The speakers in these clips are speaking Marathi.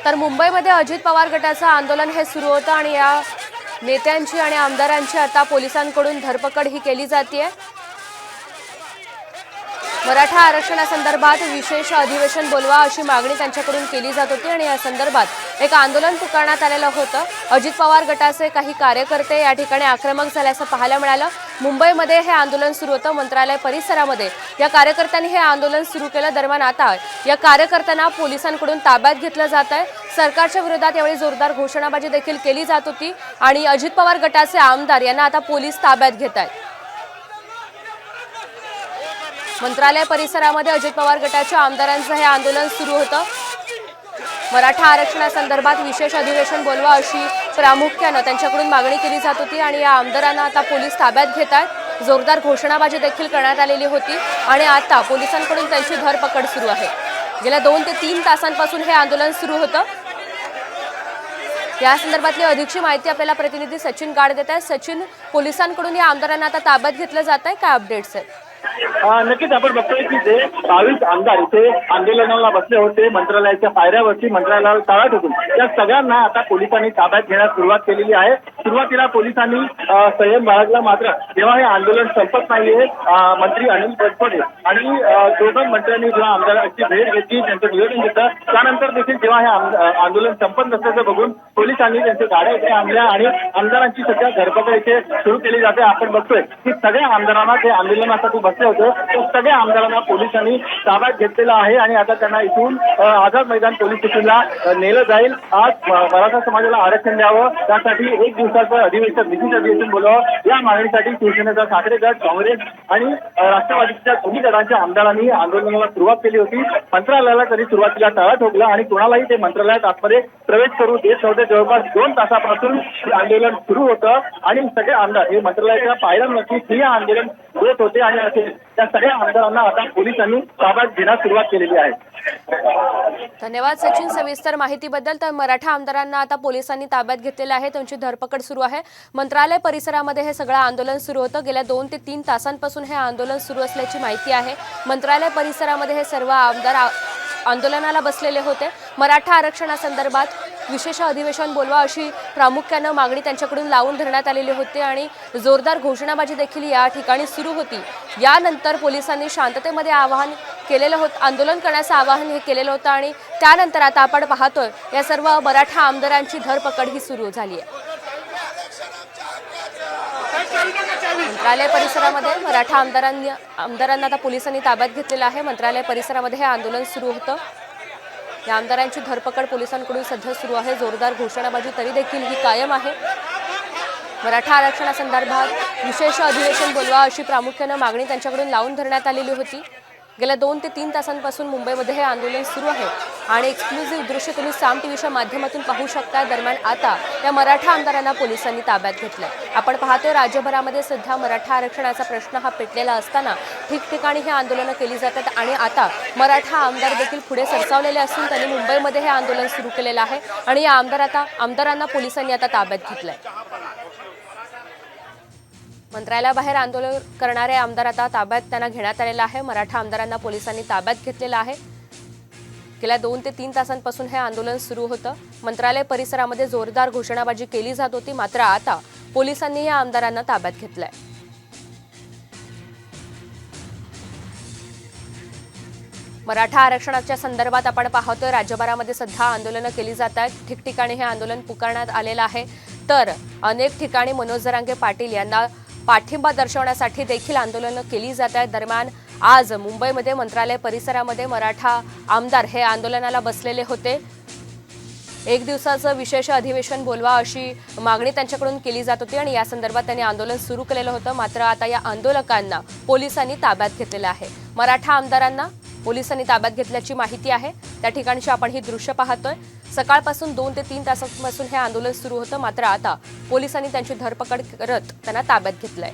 तर मुंबईमध्ये अजित पवार गटाचं आंदोलन हे सुरू होतं आणि या नेत्यांची आणि आमदारांची आता पोलिसांकडून धरपकड ही केली जाते। मराठा आरक्षणासंदर्भात विशेष अधिवेशन बोलवा अशी मागणी त्यांच्याकडून केली जात होती आणि या संदर्भात एक आंदोलन पुकारण्यात आलेलं होतं। अजित पवार गटाचे काही कार्यकर्ते या ठिकाणी आक्रमक झाल्याचं पाहायला मिळालं। मुंबईमध्ये हे आंदोलन सुरू होतं, मंत्रालय परिसरामध्ये या कार्यकर्त्यांनी हे आंदोलन सुरू केलं। दरम्यान आता या कार्यकर्त्यांना पोलिसांकडून ताब्यात घेतलं जात आहे। सरकारच्या विरोधात यावेळी जोरदार घोषणाबाजी देखील केली जात होती आणि अजित पवार गटाचे आमदार यांना आता पोलीस ताब्यात घेत आहेत। मंत्रालय परिसरामध्ये अजित पवार गटाच्या आमदारांचं हे आंदोलन सुरू होतं। मराठा आरक्षणासंदर्भात विशेष अधिवेशन बोलवा अशी प्रामुख्याने त्यांच्याकडून मागणी केली जात होती आणि या आमदारांना आता पोलीस ताब्यात घेत आहेत। जोरदार घोषणाबाजी देखील करण्यात आलेली होती आणि आता पोलिसांकडून त्यांची धरपकड सुरू आहे। गेल्या 2 ते 3 तासांपासून हे आंदोलन सुरू होतं। या संदर्भातली अधिकची माहिती आपल्याला प्रतिनिधी सचिन गाड देत आहेत। सचिन, पोलिसांकडून या आमदारांना आता ताब्यात घेतलं जात आहे, काय अपडेट्स आहेत? नक्कीच आपण बघतोय की जे 22 आमदार इथे आंदोलनाला बसले होते, मंत्रालयाच्या पायऱ्यावरती मंत्रालयाला टाळा ठोकून त्या सगळ्यांना आता पोलिसांनी ताब्यात घेण्यास सुरुवात केलेली आहे। सुरुवातीला पोलिसांनी संयम बाळगला, मात्र जेव्हा हे आंदोलन संपत नाहीये, मंत्री अनिल बनसोडे आणि दोन मंत्र्यांनी जेव्हा आमदारांची भेट घेतली, त्यांचं निवेदन घेतलं, त्यानंतर देखील जेव्हा हे आंदोलन संपत नसल्याचं बघून पोलिसांनी त्यांच्या गाड्या इथे आणल्या आणि आमदारांची सध्या धरपकड इथे सुरू केली जाते। आपण बघतोय की सगळ्या आमदारांना ते आंदोलनासाठी बसले होते, तर सगळ्या आमदारांना पोलिसांनी ताब्यात घेतलेला आहे आणि आता त्यांना इथून आझाद मैदान पोलीस स्टेशनला नेलं जाईल। आज मराठा समाजाला आरक्षण द्यावं, त्यासाठी 1 दिवसाचं अधिवेशन, विशेष अधिवेशन बोलावं, या मागणीसाठी शिवसेनेचा ठाकरे गट, काँग्रेस आणि राष्ट्रवादीच्या दोन्ही गटांच्या आमदारांनी आंदोलनाला सुरुवात केली होती। मंत्रालयाला तरी सुरुवातीला टाळा ठोकला आणि कोणालाही ते मंत्रालयात आतमध्ये प्रवेश करू देत नव्हते। जवळपास 2 तासापासून आंदोलन सुरू होतं आणि सगळे आमदार हे मंत्रालयाच्या पायऱ्यांवरती ठिय्या आंदोलन होत होते आणि त्या सगळ्या आमदारांना आता पोलिसांनी ताब्यात घेण्यास सुरुवात केलेली आहे। धन्यवाद सचिन सविस्तर माहितीबद्दल। तर मराठा आमदारांना आता पोलिसांनी ताब्यात घेतलेलं आहे, त्यांची धरपकड सुरू आहे। मंत्रालय परिसरामध्ये हे सगळं आंदोलन सुरू होतं। गेल्या 2 ते 3 तासांपासून हे आंदोलन सुरू असल्याची माहिती आहे। मंत्रालय परिसरामध्ये हे सर्व आमदार आंदोलनाला बसलेले होते। मराठा आरक्षणासंदर्भात विशेष अधिवेशन बोलवा अशी प्रामुख्याने मागणी त्यांच्याकडून लावून धरण्यात आलेली होती आणि जोरदार घोषणाबाजी देखील या ठिकाणी सुरू होती। यानंतर पोलिसांनी शांततेमध्ये आवाहन केलेलं होतं, आंदोलन करण्याचं आवाहन हे केलेलं होतं आणि त्यानंतर आता आपण पाहतोय या सर्व मराठा आमदारांची धरपकड ही सुरू झाली आहे। मंत्रालय परिसरामध्ये मराठा आमदारांना आता पोलिसांनी ताब्यात घेतलेलं आहे। मंत्रालय परिसरामध्ये हे आंदोलन सुरू होतं। या आमदारांची धरपकड पोलिसांकडून सध्या सुरू आहे। जोरदार घोषणाबाजी तरी देखील ही कायम आहे। मराठा आरक्षणासंदर्भात विशेष अधिवेशन बोलवा अशी प्रामुख्याने मागणी त्यांच्याकडून लावून धरण्यात आलेली होती। गेल्या 2 ते 3 तासांपासून मुंबईमध्ये हे आंदोलन सुरू आहे आणि एक्सक्लुझिव्ह दृश्य तुम्ही साम टीव्हीच्या माध्यमातून पाहू शकता। दरम्यान आता या मराठा आमदारांना पोलिसांनी ताब्यात घेतलंय। आपण पाहतोय राज्यभरामध्ये सध्या मराठा आरक्षणाचा प्रश्न हा पेटलेला असताना ठिकठिकाणी हे आंदोलनं केली जातात आणि आता मराठा आमदार देखील पुढे सरसावलेले असून त्यांनी मुंबईमध्ये हे आंदोलन सुरू केलेलं आहे आणि या आमदारांना पोलिसांनी आता ताब्यात घेतलंय। मंत्रालयाबाहेर आंदोलन करणारे आमदार आता ताब्यात त्यांना घेण्यात आलेला आहे। मराठा आमदारांना पोलिसांनी ताब्यात घेतलेलं आहे। गेल्या 2 ते 3 तासांपासून हे आंदोलन सुरू होतं। मंत्रालय परिसरामध्ये जोरदार घोषणाबाजी केली जात होती, मात्र आता पोलिसांनी या आमदारांना ताब्यात घेतलंय। मराठा आरक्षणाच्या संदर्भात आपण पाहतोय राज्यभरामध्ये सध्या आंदोलनं केली जात आहेत। ठिकठिकाणी हे आंदोलन पुकारण्यात आलेलं आहे, तर अनेक ठिकाणी मनोज जरांगे पाटील यांना पाठिंबा दर्शवण्यासाठी देखील आंदोलनं केली जात आहेत। दरम्यान आज मुंबईमध्ये मंत्रालय परिसरामध्ये मराठा आमदार हे आंदोलनाला बसलेले होते। 1 दिवसाचं विशेष अधिवेशन बोलवा अशी मागणी त्यांच्याकडून केली जात होती आणि या संदर्भात त्यांनी आंदोलन सुरू केलेलं होतं, मात्र आता या आंदोलकांना पोलिसांनी ताब्यात घेतलेलं आहे। मराठा आमदारांना पोलिसांनी ताब्यात घेतल्याची माहिती आहे। त्या ठिकाणची आपण ही दृश्य पाहतोय। सकाळपासून 2 ते 3 तासांपासून हे आंदोलन सुरू होतं, मात्र आता पोलिसांनी त्यांची धरपकड करत त्यांना ताब्यात घेतलंय।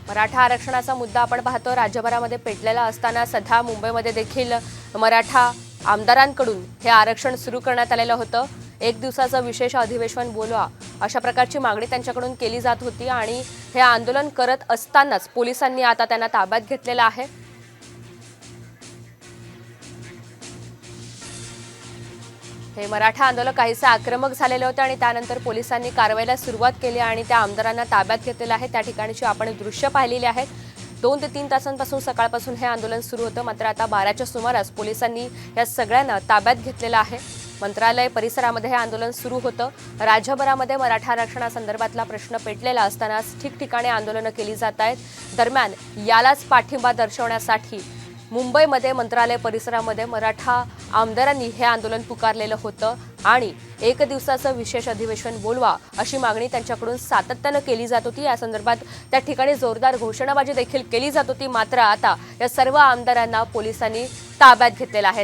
मराठा आरक्षणाचा मुद्दा आपण पाहतो राज्यभरामध्ये पेटलेला असताना सध्या मुंबईमध्ये देखील मराठा आमदारांकडून हे आरक्षण सुरू करण्यात आलेलं होतं। एक दिवसाचं विशेष अधिवेशन बोलवा अशा प्रकारची मागणी त्यांच्याकडून केली जात होती आणि हे आंदोलन करत असतानाच पोलिसांनी आता त्यांना ताब्यात घेतलेलं आहे। हे मराठा आंदोलक काहीसे आक्रमक झालेले होते आणि त्यानंतर पोलिसांनी कारवाईला सुरुवात केली आणि त्या आमदारांना ताब्यात घेतलेलं आहे। त्या ठिकाणची आपण दृश्य पाहिलेली आहेत। 2 ते 3 तासांपासून सकाळपासून हे आंदोलन सुरू होतं, मात्र आता 12च्या सुमारास पोलिसांनी या सगळ्यांना ताब्यात घेतलेलं आहे। मंत्रालय परिसरामध्ये हे आंदोलन सुरू होतं। राज्यभरामध्ये मराठा आरक्षणासंदर्भातला प्रश्न पेटलेला असताना ठिकठिकाणी आंदोलनं केली जात आहेत। दरम्यान यालाच पाठिंबा दर्शवण्यासाठी मुंबईमध्ये मंत्रालय परिसरामध्ये मराठा आमदारांनी हे आंदोलन पुकारलेलं होतं आणि एक दिवसाचं विशेष अधिवेशन बोलवा अशी मागणी त्यांच्याकडून सातत्यानं केली जात होती। या संदर्भात त्या ठिकाणी जोरदार घोषणाबाजी देखील केली जात होती, मात्र आता या सर्व आमदारांना पोलिसांनी ताब्यात घेतलेलं आहे।